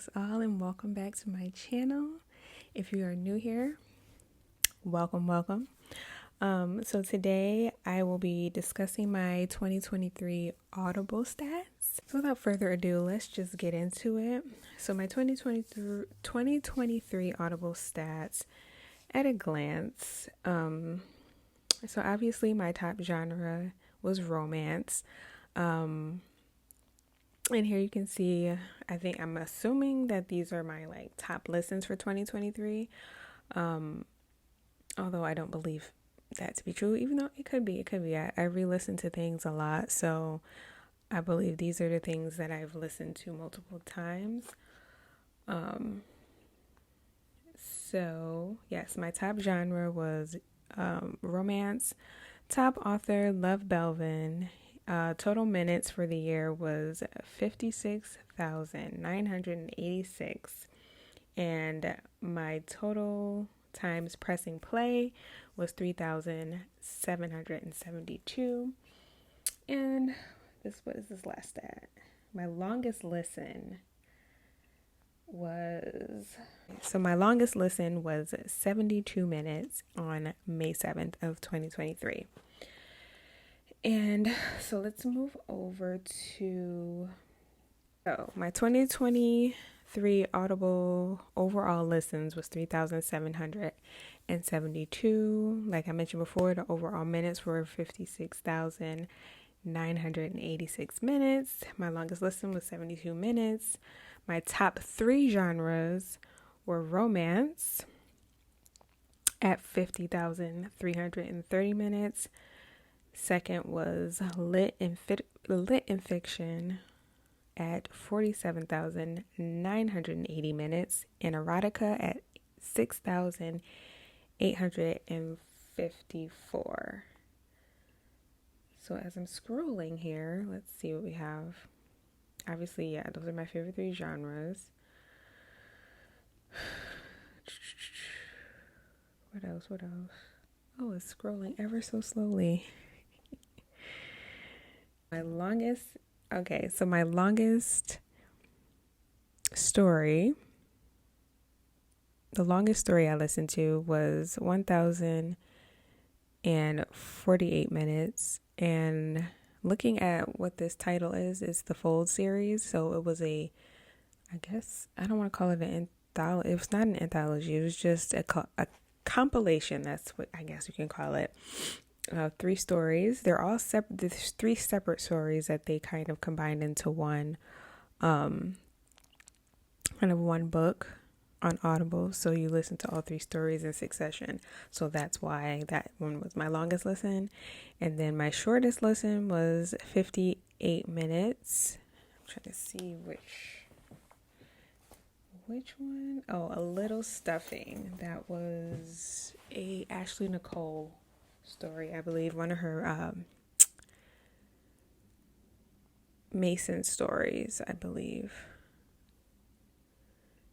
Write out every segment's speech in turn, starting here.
Greetings all and welcome back to my channel. If you are new here, welcome. So today I will be discussing my 2023 Audible stats. So without further ado, let's just get into it. So my 2023 Audible stats at a glance. So obviously my top genre was romance. And here you can see, I'm assuming that these are my top listens for 2023. Although I don't believe that to be true, even though it could be. I re-listen to things a lot, so I believe these are the things that I've listened to multiple times. So yes, my top genre was romance. Top author, Love Belvin. Total minutes for the year was 56,986, and my total times pressing play was 3,772. And what is this last stat? My longest listen was 72 minutes on May 7th of 2023. And so let's move over to my 2023 Audible overall listens was 3,772. Like I mentioned before, the overall minutes were 56,986 minutes. My longest listen was 72 minutes. My top 3 genres were romance at 50,330 minutes. Second was lit and fiction at 47,980 minutes, and erotica at 6,854. So as I'm scrolling here, let's see what we have. Obviously, yeah, those are my favorite 3 genres. What else? Oh, it's scrolling ever so slowly. My longest story, the longest story I listened to was 1,048 minutes. And looking at what this title is, it's the Fold series. So it was I don't want to call it an anthology. It was not an anthology. It was just a compilation. That's what I guess you can call it. 3 stories. They're all separate. There's 3 separate stories that they kind of combined into one, kind of one book on Audible. So you listen to all 3 stories in succession. So that's why that one was my longest listen. And then my shortest listen was 58 minutes. I'm trying to see which one. Oh, A Little Stuffing. That was a Ashley Nicole story, I believe, one of her Mason stories, I believe.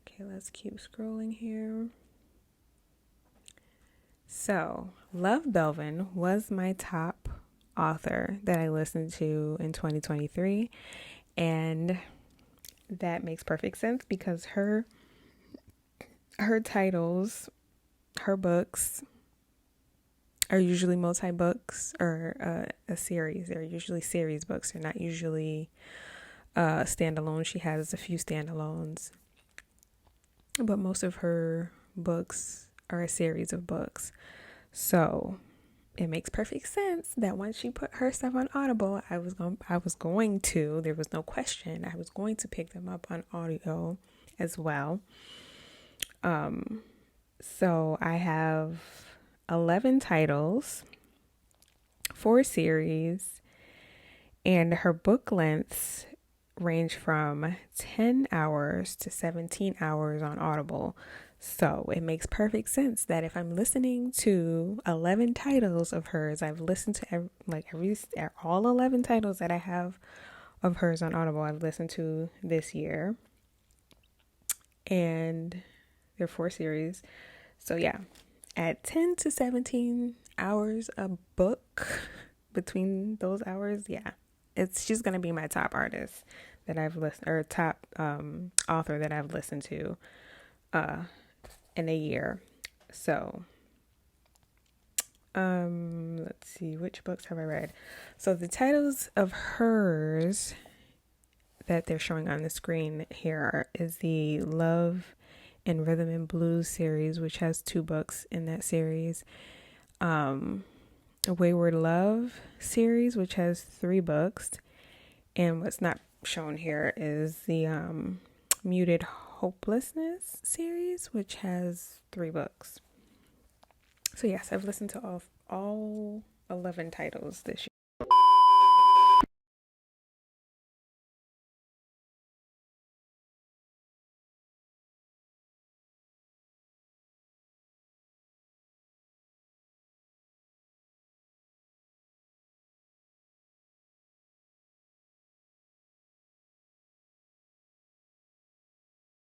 Okay, let's keep scrolling here. So, Love Belvin was my top author that I listened to in 2023, and that makes perfect sense because her titles, her books are usually multi-books or a series. They're usually series books. They're not usually standalone. She has a few standalones, but most of her books are a series of books. So it makes perfect sense that once she put her stuff on Audible, there was no question, I was going to pick them up on audio as well. So I have 11 titles, 4 series, and her book lengths range from 10 hours to 17 hours on Audible. So it makes perfect sense that if I'm listening to 11 titles of hers, I've listened to all 11 titles that I have of hers on Audible, I've listened to this year. And there are 4 series. So yeah, at 10 to 17 hours a book, between those hours, yeah, she's going to be my top artist that I've listened, or top author that I've listened to in a year. So let's see, which books have I read? So the titles of hers that they're showing on the screen here is the Love and Rhythm and Blues series, which has 2 books in that series. Wayward Love series, which has 3 books. And what's not shown here is the Muted Hopelessness series, which has 3 books. So yes, I've listened to all 11 titles this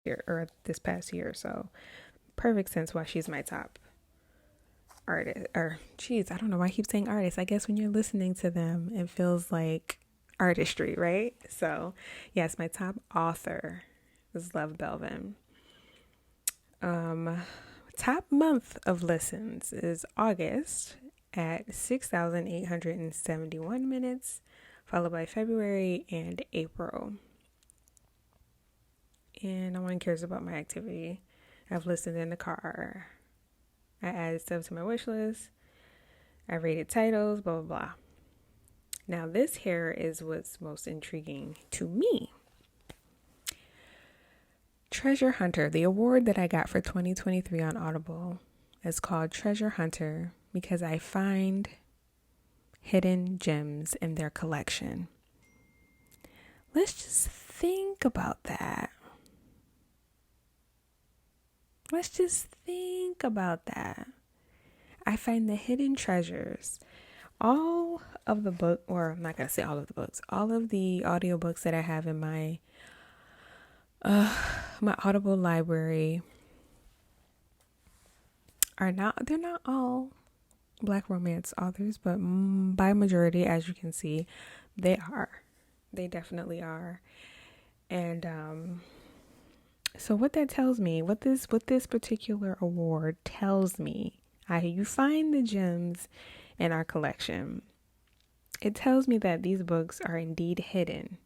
year, or this past year. So perfect sense why she's my top artist. Or geez, I don't know why I keep saying artist. I guess when you're listening to them, it feels like artistry, right? So yes, my top author is Love Belvin. Top month of listens is August at 6,871 minutes, followed by February and April. And no one cares about my activity. I've listened in the car. I added stuff to my wish list. I rated titles, blah, blah, blah. Now this here is what's most intriguing to me. Treasure Hunter, the award that I got for 2023 on Audible, is called Treasure Hunter because I find hidden gems in their collection. Let's just think about that. I find the hidden treasures. All of the book, or I'm not going to say all of the books, all of the audiobooks that I have in my Audible library they're not all Black romance authors, but by majority, as you can see, they definitely are. And so what that tells me, what this particular award tells me, you find the gems in our collection. It tells me that these books are indeed hidden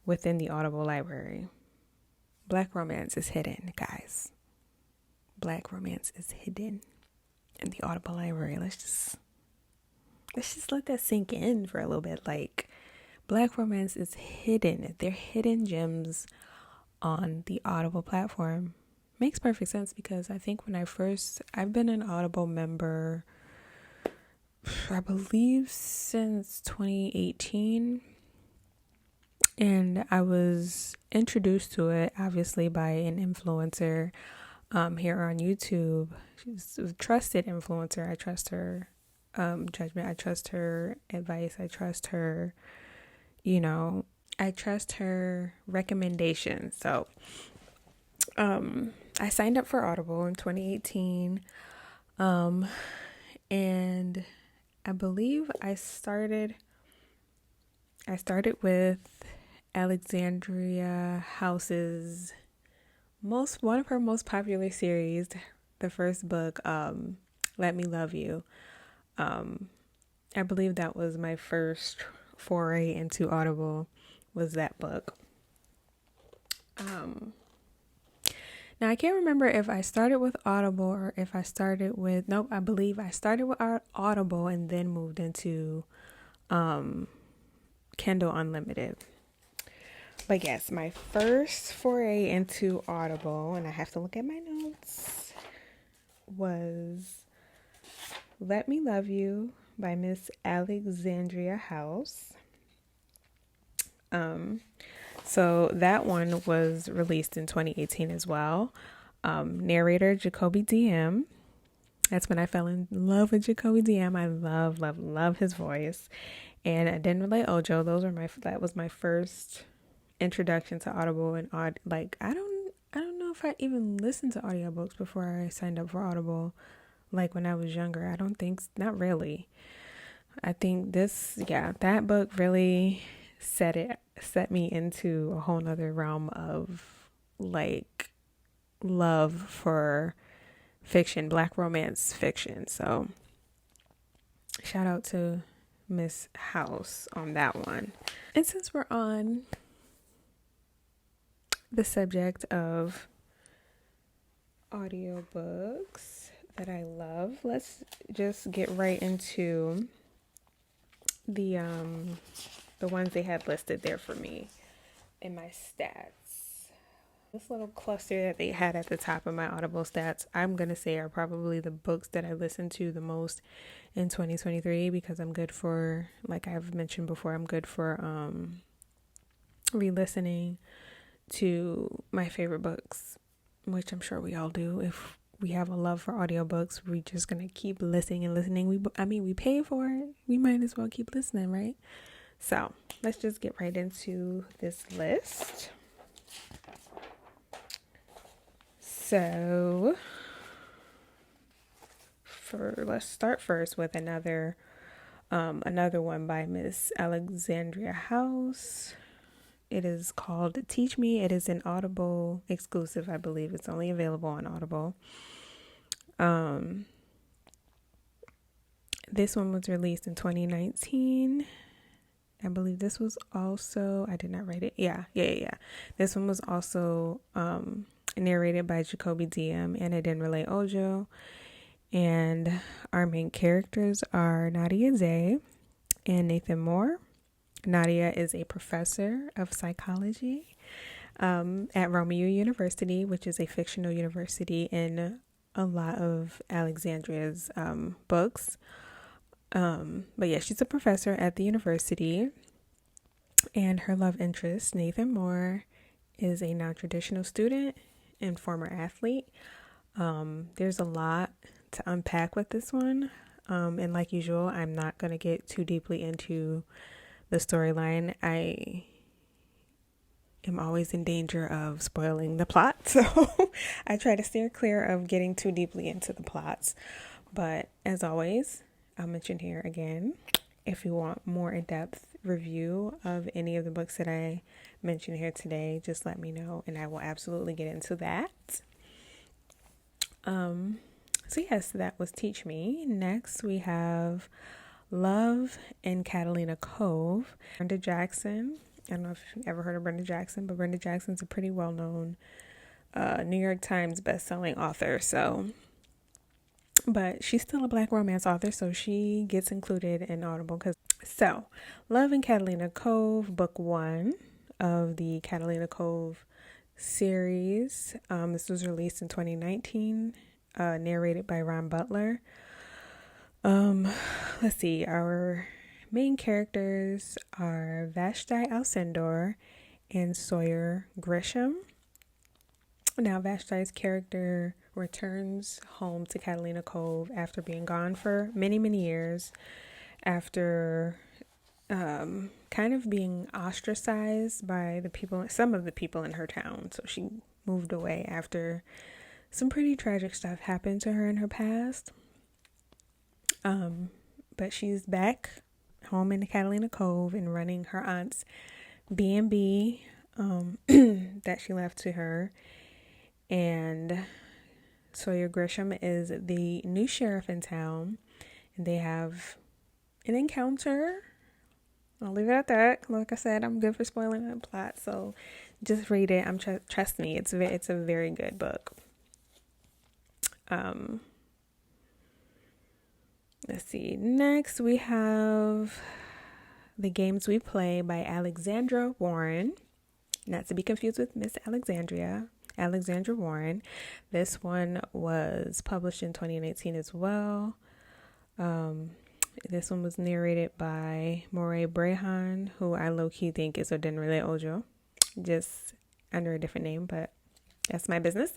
within the Audible library. Black romance is hidden, guys. Black romance is hidden in the Audible library. Let's just let that sink in for a little bit. Like, Black romance is hidden. They're hidden gems on the Audible platform. Makes perfect sense because I think I've been an Audible member, I believe since 2018. And I was introduced to it, obviously, by an influencer here on YouTube. She's a trusted influencer. I trust her judgment. I trust her advice. I trust her, I trust her recommendations. So I signed up for Audible in 2018. And I believe I started with Alexandria House's one of her most popular series, the first book, Let Me Love You. I believe that was my first foray into Audible, was that book. Now I can't remember if I started with Audible or if I started with, I believe I started with Audible and then moved into Kindle Unlimited. But yes, my first foray into Audible, and I have to look at my notes, was Let Me Love You by Miss Alexandria House. So that one was released in 2018 as well. Narrator Jacoby DM. That's when I fell in love with Jacoby DM. I love his voice. And I didn't relate Ojo. That was my first introduction to Audible. And I don't know if I even listened to audiobooks before I signed up for Audible, like when I was younger. Not really. I think that book really set me into a whole nother realm of like love for fiction, Black romance fiction. So shout out to Miss House on that one. And since we're on the subject of audiobooks that I love, let's just get right into the ones they had listed there for me in my stats. This little cluster that they had at the top of my Audible stats, I'm going to say are probably the books that I listened to the most in 2023, because I'm good for, like I've mentioned before, I'm good for re-listening to my favorite books, which I'm sure we all do. If we have a love for audiobooks, we're just going to keep listening and listening. We pay for it. We might as well keep listening, right? So let's just get right into this list. So let's start first with another one by Miss Alexandria House. It is called Teach Me. It is an Audible exclusive, I believe. It's only available on Audible. This one was released in 2019. I believe this was also, I did not write it. Yeah. This one was also narrated by Jacoby Diem and Adenrele Ojo. And our main characters are Nadia Zay and Nathan Moore. Nadia is a professor of psychology at Romeo University, which is a fictional university in a lot of Alexandria's books. But yeah, she's a professor at the university, and her love interest, Nathan Moore, is a non-traditional student and former athlete. There's a lot to unpack with this one. And like usual, I'm not going to get too deeply into the storyline. I am always in danger of spoiling the plot, so I try to steer clear of getting too deeply into the plots. But as always, I'll mention here again, if you want more in-depth review of any of the books that I mentioned here today, just let me know and I will absolutely get into that. So yes, that was Teach Me. Next we have Love in Catalina Cove. Brenda Jackson. I don't know if you've ever heard of Brenda Jackson, but Brenda Jackson's a pretty well-known New York Times best-selling author. But she's still a Black romance author, so she gets included in Audible. So, Love in Catalina Cove, book 1 of the Catalina Cove series. This was released in 2019, narrated by Ron Butler. Let's see, our main characters are Vashti Alcindor and Sawyer Grisham. Now, Vashti's character returns home to Catalina Cove after being gone for many, many years, after kind of being ostracized by some of the people in her town. So she moved away after some pretty tragic stuff happened to her in her past. But she's back home in the Catalina Cove and running her aunt's B&B that she left to her. And Sawyer Grisham is the new sheriff in town, and they have an encounter. I'll leave it at that. Like I said, I'm good for spoiling the plot, so just read it. Trust me, it's a very good book. Let's see. Next, we have The Games We Play by Alexandra Warren, not to be confused with Miss Alexandria Warren. This one was published in 2018 as well. This one was narrated by Moray Brehan, who I low-key think is Adenrele Ojo, just under a different name, but that's my business.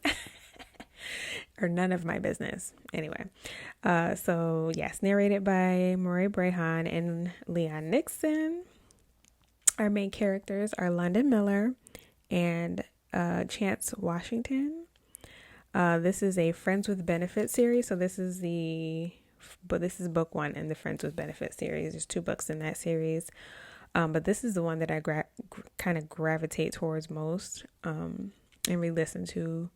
Or none of my business. Anyway, so yes, narrated by Moray Brehan and Leon Nixon. Our main characters are London Miller and Chance Washington. This is a Friends with Benefit series. So this is book 1 in the Friends with Benefit series. There's 2 books in that series. But this is the one that I kind of gravitate towards most, and re-listen to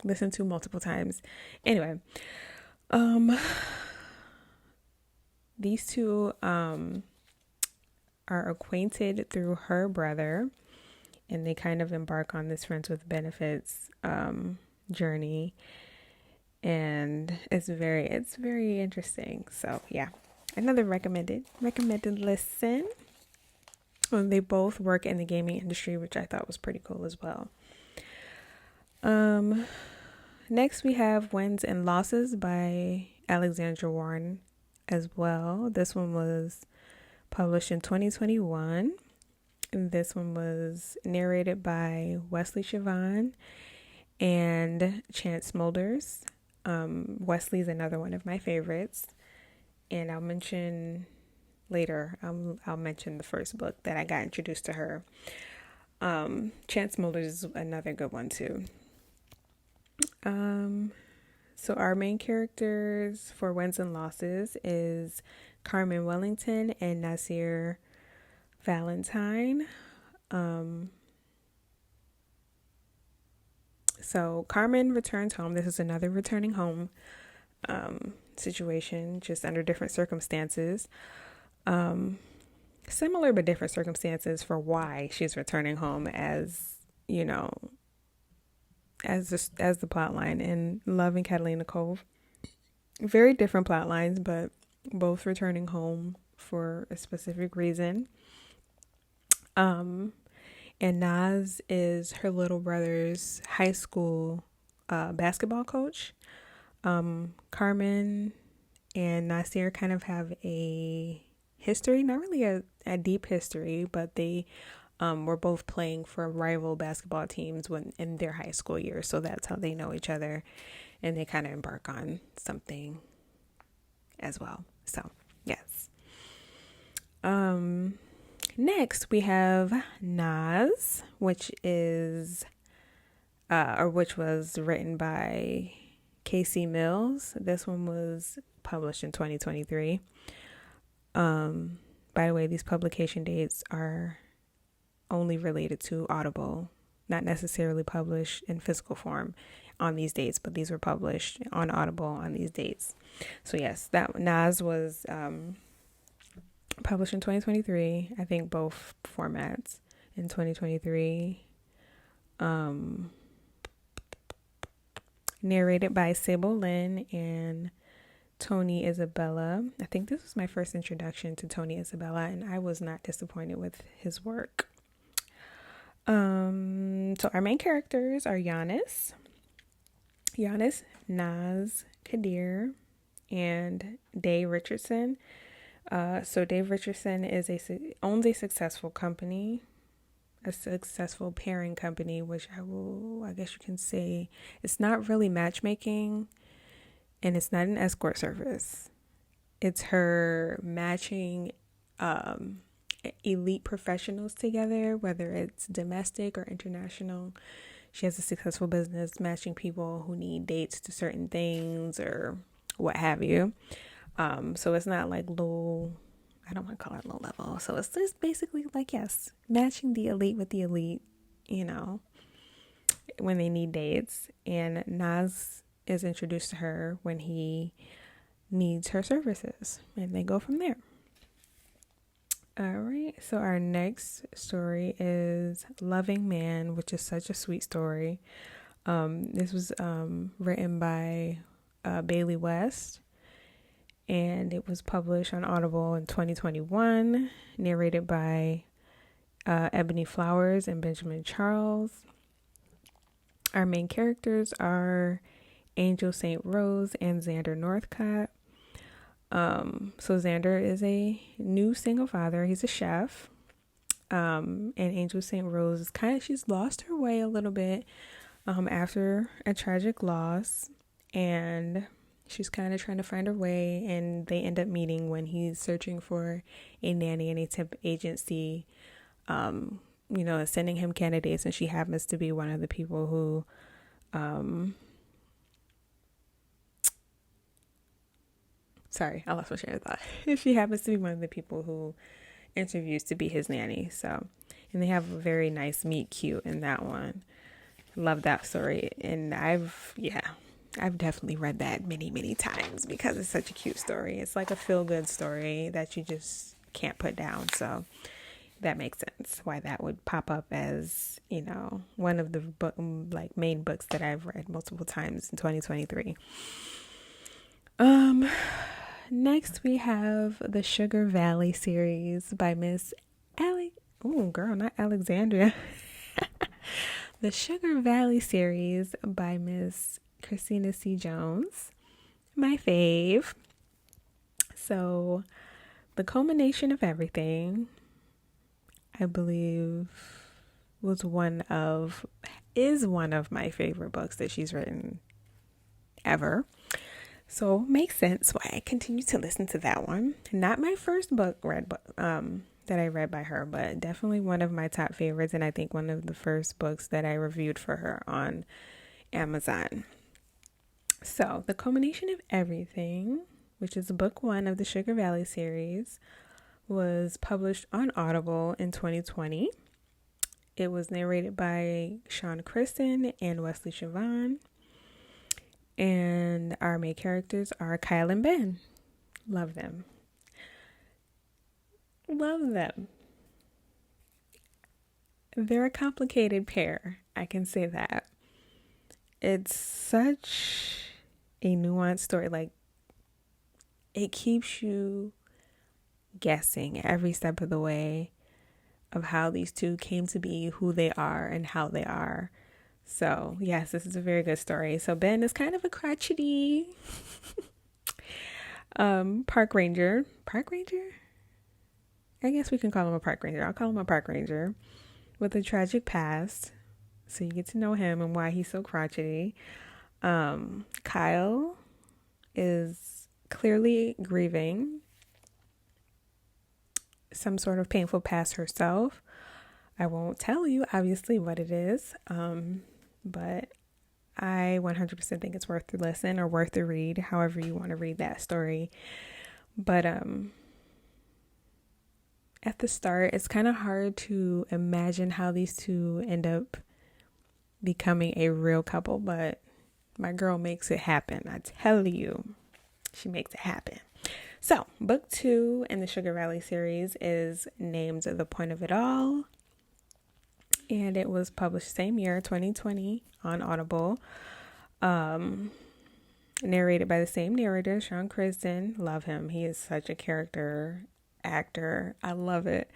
listen to multiple times. Anyway, these two are acquainted through her brother, and they kind of embark on this friends with benefits journey, and it's very interesting. So yeah, another recommended listen. They both work in the gaming industry, which I thought was pretty cool as well. Next we have Wins and Losses by Alexandra Warren as well. This one was published in 2021. And this one was narrated by Wesley Siobhan and Chance Smulders. Wesley's another one of my favorites, and I'll mention later. I'll mention the first book that I got introduced to her. Chance Smulders is another good one too. So our main characters for Wins and Losses is Carmen Wellington and Nasir Valentine. So Carmen returns home. This is another returning home situation, just under different circumstances. Similar but different circumstances for why she's returning home, as you know, as the plot line in Love in Catalina Cove. Very different plot lines, but both returning home for a specific reason. And Naz is her little brother's high school basketball coach. Carmen and Nasir kind of have a history, not really a deep history, but they were both playing for rival basketball teams when in their high school years. So that's how they know each other, and they kind of embark on something as well. So yes. Next we have Naz, which was written by Casey Mills. This one was published in 2023. By the way, these publication dates are only related to Audible, not necessarily published in physical form on these dates, but these were published on Audible on these dates. So yes, that Naz was published in 2023. I think both formats in 2023. Narrated by Sable Lynn and Tony Isabella. I think this was my first introduction to Tony Isabella, and I was not disappointed with his work. So our main characters are Giannis, Naz, Kadir, and Dave Richardson. So Dave Richardson owns a successful company, a successful pairing company, which I guess you can say it's not really matchmaking, and it's not an escort service. It's her matching elite professionals together, whether it's domestic or international. She has a successful business matching people who need dates to certain things or what have you. So it's not like low, I don't want to call it low level. So it's just basically like, yes, matching the elite with the elite, when they need dates. And Naz is introduced to her when he needs her services, and they go from there. All right, so our next story is Loving Man, which is such a sweet story. This was written by Bailey West, and it was published on Audible in 2021, narrated by Ebony Flowers and Benjamin Charles. Our main characters are Angel St. Rose and Xander Northcott. So Xander is a new single father. He's a chef. And Angel St. Rose is she's lost her way a little bit after a tragic loss, and she's kind of trying to find her way, and they end up meeting when he's searching for a nanny and a temp agency, sending him candidates, and she happens to be one of the people who sorry, I lost my train of thought. She happens to be one of the people who interviews to be his nanny. So, and they have a very nice meet cute in that one. Love that story. And I've definitely read that many, many times because it's such a cute story. It's like a feel-good story that you just can't put down. So that makes sense why that would pop up as, one of the main books that I've read multiple times in 2023. Next we have the Sugar Valley series by Miss not Alexandria. The Sugar Valley series by Miss Christina C. Jones, my fave. So, the culmination of everything, I believe, is one of my favorite books that she's written ever. So, makes sense why I continue to listen to that one. Not my first book that I read by her, but definitely one of my top favorites, and I think one of the first books that I reviewed for her on Amazon. So, The Culmination of Everything, which is book 1 of the Sugar Valley series, was published on Audible in 2020. It was narrated by Sean Kristen and Wesley Siobhan. And our main characters are Kyle and Ben. Love them. They're a complicated pair. I can say that. It's such a nuanced story. Like, it keeps you guessing every step of the way of how these two came to be who they are and how they are. So, yes, this is a very good story. So, Ben is kind of a crotchety park ranger. Park ranger? I guess we can call him a park ranger. I'll call him a park ranger with a tragic past. So you get to know him and why he's so crotchety. Kyle is clearly grieving some sort of painful past herself. I won't tell you, obviously, what it is. But I 100% think it's worth the listen or worth the read, however you want to read that story. But at the start, it's kind of hard to imagine how these two end up becoming a real couple, but my girl makes it happen. I tell you, she makes it happen. So, book 2 in the Sugar Valley series is named The Point of It All, and it was published same year, 2020, on Audible. Narrated by the same narrator, Sean Kristen. Love him. He is such a character actor. I love it.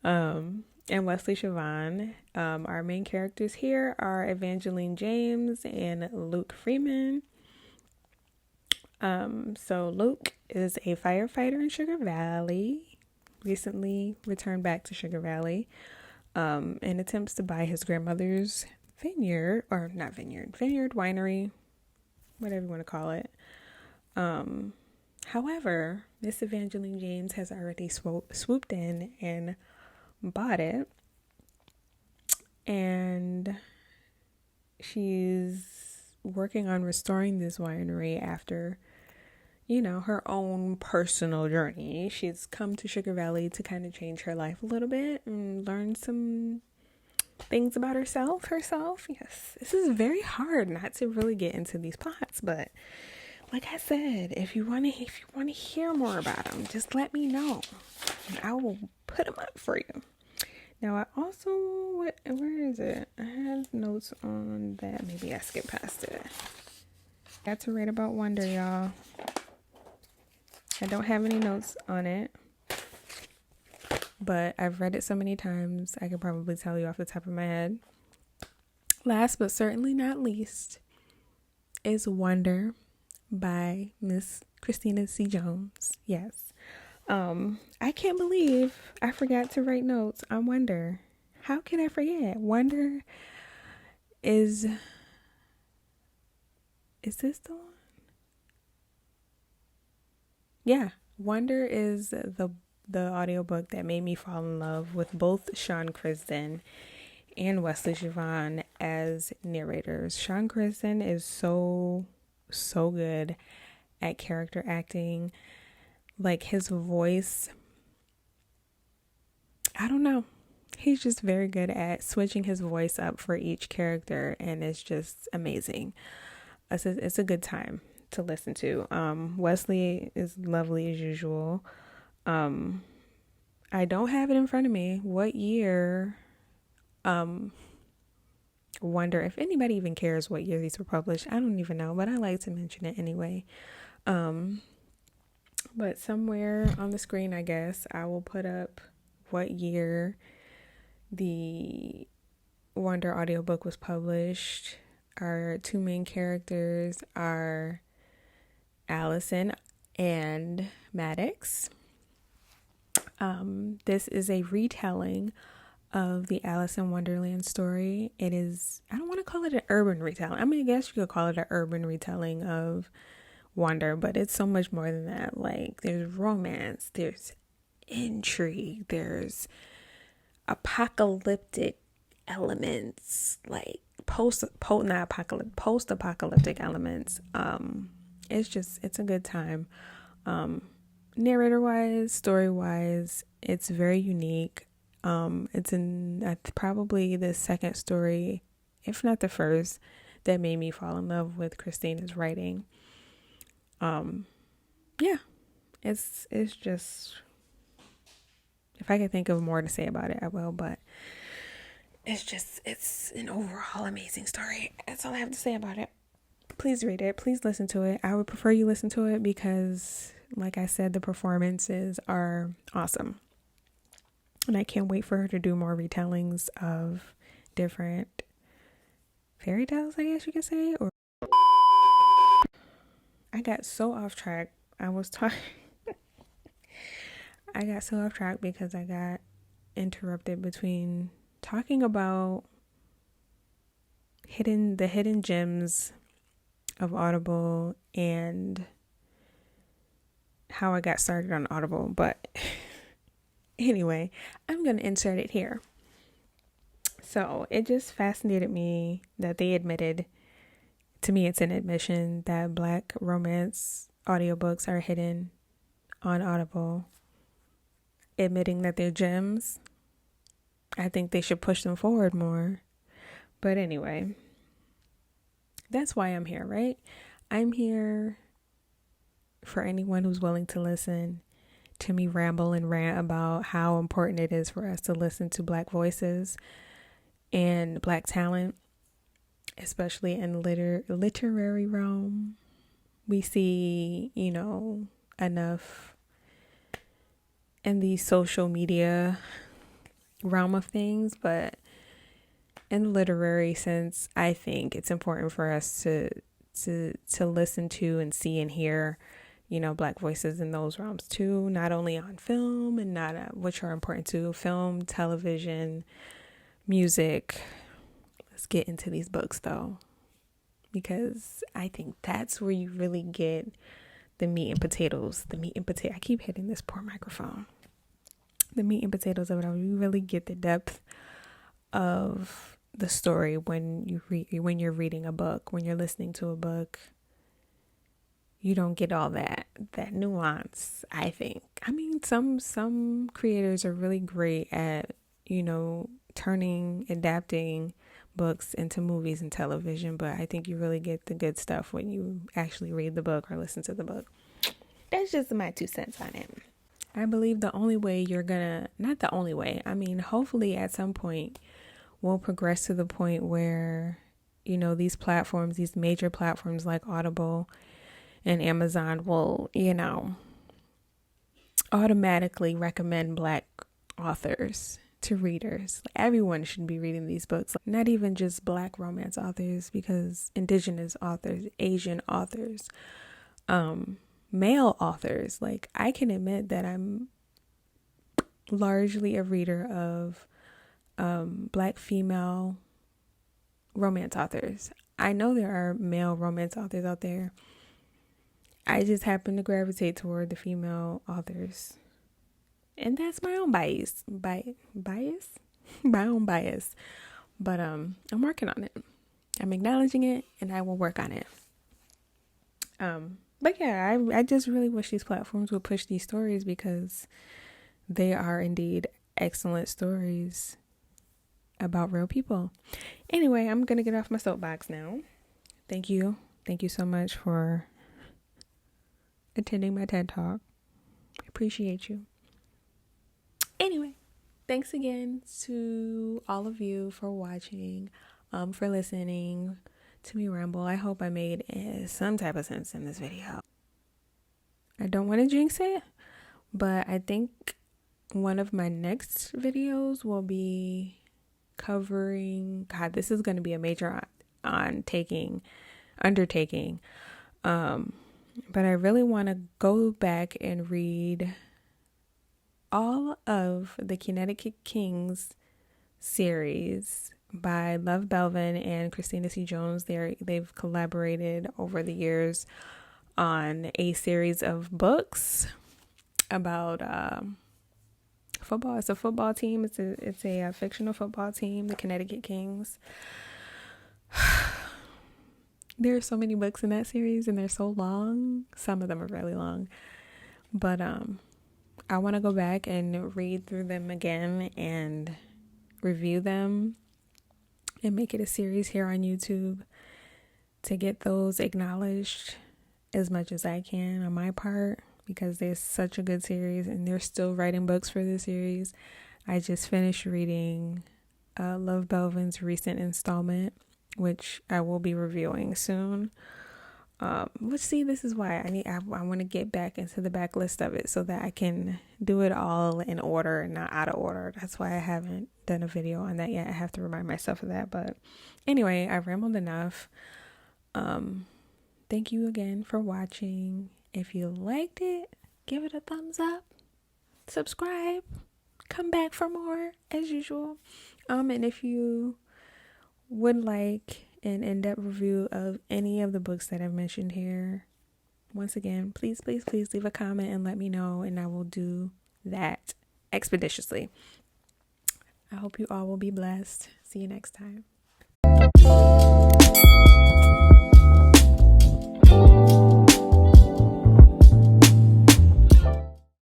And Wesley Siobhan. Our main characters here are Evangeline James and Luke Freeman. So Luke is a firefighter in Sugar Valley, recently returned back to Sugar Valley, and attempts to buy his grandmother's vineyard, winery, whatever you want to call it. However, Miss Evangeline James has already swooped in and bought it, and she's working on restoring this winery after, her own personal journey. She's come to Sugar Valley to kind of change her life a little bit and learn some things about herself. Yes, this is very hard not to really get into these plots, but like I said, if you want to hear more about them, just let me know, and I will put them up for you. Now, I also, where is it? I have notes on that. Maybe I skipped past it. Got to read about Wonder, y'all. I don't have any notes on it, but I've read it so many times, I could probably tell you off the top of my head. Last but certainly not least is Wonder by Miss Christina C. Jones. Yes. I can't believe I forgot to write notes on Wonder. How can I forget? Wonder is this the one? Yeah. Wonder is the audiobook that made me fall in love with both Sean Kristen and Wesley Siobhan as narrators. Sean Kristen is so good at character acting. Like his voice, I don't know. He's just very good at switching his voice up for each character, and it's just amazing. It's a good time to listen to. Wesley is lovely as usual. I don't have it in front of me. What year? Wonder if anybody even cares what year these were published. I don't even know, but I like to mention it anyway. But somewhere on the screen, I guess, I will put up what year the Wonder audiobook was published. Our two main characters are Allison and Maddox. This is a retelling of the Alice in Wonderland story. It is, I don't want to call it an urban retelling. I mean, I guess you could call it an urban retelling of Wonder, but it's so much more than that. Like, there's romance, there's intrigue, there's apocalyptic elements, like post-apocalyptic elements. It's a good time. Narrator wise, story wise, it's very unique. It's in probably the second story, if not the first, that made me fall in love with Christina's writing. Yeah, it's just, if I could think of more to say about it, I will, but it's an overall amazing story. That's all I have to say about it. Please read it. Please listen to it. I would prefer you listen to it because, like I said, the performances are awesome. And I can't wait for her to do more retellings of different fairy tales, I guess you could say. Or I got so off track. I got so off track because I got interrupted between talking about the hidden gems of Audible and how I got started on Audible. But anyway, I'm going to insert it here. So it just fascinated me that they admitted, to me it's an admission, that Black romance audiobooks are hidden on Audible, admitting that they're gems. I think they should push them forward more. But anyway, that's why I'm here, right? I'm here for anyone who's willing to listen to me ramble and rant about how important it is for us to listen to Black voices and Black talent, especially in literary realm. We see, enough in the social media realm of things, but in the literary sense, I think it's important for us to listen to and see and hear, Black voices in those realms too, not only on film and which are important to film, television, music. Let's get into these books though, because I think that's where you really get the meat and potatoes. I keep hitting this poor microphone. The meat and potatoes of it all. You really get the depth of the story when you're reading a book, when you're listening to a book. You don't get all that nuance, I think. I mean, some creators are really great at, adapting books into movies and television, but I think you really get the good stuff when you actually read the book or listen to the book. That's just my 2 cents on it. I believe the only way not the only way, I mean, hopefully at some point we'll progress to the point where, these platforms, these major platforms like Audible and Amazon will, automatically recommend Black authors to readers. Everyone should be reading these books, not even just Black romance authors, because Indigenous authors, Asian authors, male authors. Like, I can admit that I'm largely a reader of Black female romance authors. I know there are male romance authors out there. I just happen to gravitate toward the female authors. And that's my own bias. My own bias. But I'm working on it. I'm acknowledging it, and I will work on it. But yeah, I just really wish these platforms would push these stories because they are indeed excellent stories about real people. Anyway, I'm going to get off my soapbox now. Thank you. Thank you so much for attending my TED Talk. I appreciate you. Anyway, thanks again to all of you for watching, for listening to me ramble. I hope I made some type of sense in this video. I don't want to jinx it, but I think one of my next videos will be covering, God, this is going to be a major undertaking. But I really want to go back and read all of the Connecticut Kings series by Love Belvin and Christina C. Jones. They've collaborated over the years on a series of books about football. It's a football team. It's a fictional football team, the Connecticut Kings. There are so many books in that series and they're so long. Some of them are really long. But I want to go back and read through them again and review them and make it a series here on YouTube to get those acknowledged as much as I can on my part, because there's such a good series and they're still writing books for this series. I just finished reading Love Belvin's recent installment, which I will be reviewing soon. Let's see, this is why I want to get back into the backlist of it so that I can do it all in order and not out of order. That's why I haven't done a video on that yet. I have to remind myself of that. But anyway, I rambled enough. Thank you again for watching. If you liked it, give it a thumbs up, subscribe, come back for more as usual. And if you would like an in-depth review of any of the books that I've mentioned here, once again, please leave a comment and let me know, and I will do that expeditiously. I hope you all will be blessed. See you next time.